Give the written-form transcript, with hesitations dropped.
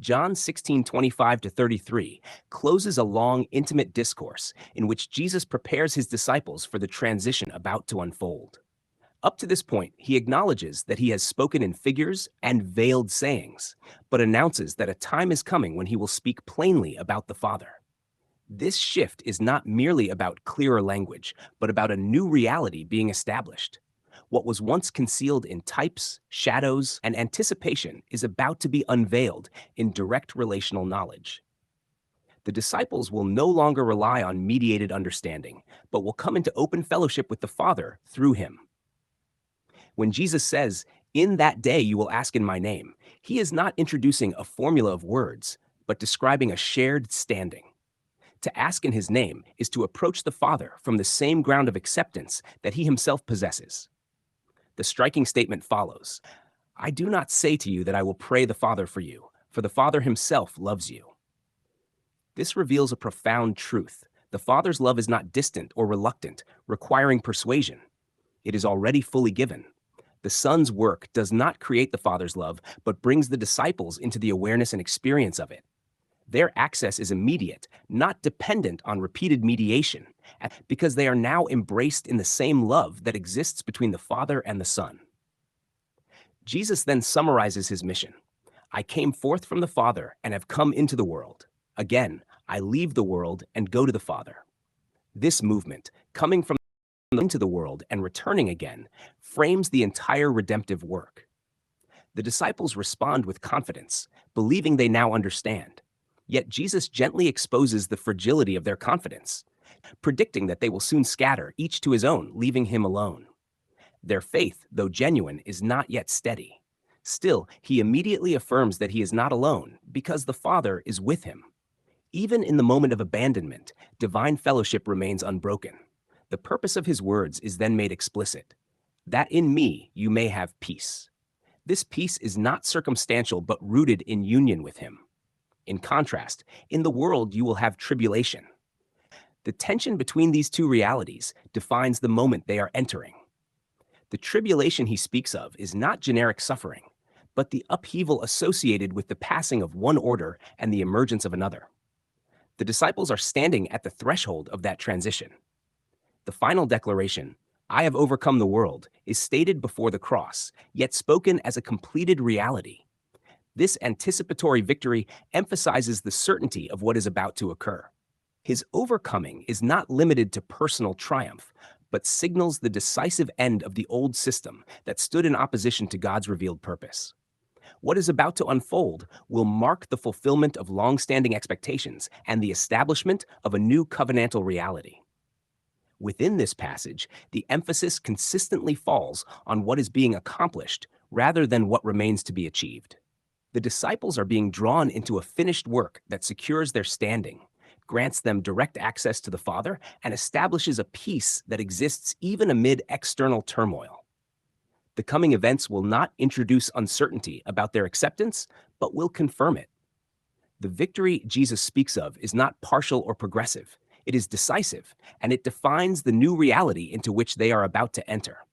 John 16:25-33 closes a long, intimate discourse in which Jesus prepares his disciples for the transition about to unfold. Up to this point, he acknowledges that he has spoken in figures and veiled sayings, but announces that a time is coming when he will speak plainly about the Father. This shift is not merely about clearer language, but about a new reality being established. What was once concealed in types, shadows, and anticipation is about to be unveiled in direct relational knowledge. The disciples will no longer rely on mediated understanding, but will come into open fellowship with the Father through him. When Jesus says, "In that day you will ask in my name," he is not introducing a formula of words, but describing a shared standing. To ask in his name is to approach the Father from the same ground of acceptance that he himself possesses. The striking statement follows, "I do not say to you that I will pray the Father for the Father himself loves you." This reveals a profound truth. The Father's love is not distant or reluctant, requiring persuasion. It is already fully given. The Son's work does not create the Father's love, but brings the disciples into the awareness and experience of it. Their access is immediate, not dependent on repeated mediation, because they are now embraced in the same love that exists between the Father and the Son. Jesus then summarizes his mission. "I came forth from the Father and have come into the world. Again, I leave the world and go to the Father." This movement, coming from into the world and returning again, frames the entire redemptive work. The disciples respond with confidence, believing they now understand. Yet Jesus gently exposes the fragility of their confidence, predicting that they will soon scatter, each to his own, leaving him alone. Their faith, though genuine, is not yet steady. Still, he immediately affirms that he is not alone, because the Father is with him. Even in the moment of abandonment, divine fellowship remains unbroken. The purpose of his words is then made explicit, "that in me you may have peace." This peace is not circumstantial but rooted in union with him. In contrast, in the world you will have tribulation. The tension between these two realities defines the moment they are entering. The tribulation he speaks of is not generic suffering, but the upheaval associated with the passing of one order and the emergence of another. The disciples are standing at the threshold of that transition. The final declaration, "I have overcome the world," is stated before the cross, yet spoken as a completed reality. This anticipatory victory emphasizes the certainty of what is about to occur. His overcoming is not limited to personal triumph, but signals the decisive end of the old system that stood in opposition to God's revealed purpose. What is about to unfold will mark the fulfillment of long-standing expectations and the establishment of a new covenantal reality. Within this passage, the emphasis consistently falls on what is being accomplished rather than what remains to be achieved. The disciples are being drawn into a finished work that secures their standing, grants them direct access to the Father, and establishes a peace that exists even amid external turmoil. The coming events will not introduce uncertainty about their acceptance, but will confirm it. The victory Jesus speaks of is not partial or progressive. It is decisive, and it defines the new reality into which they are about to enter.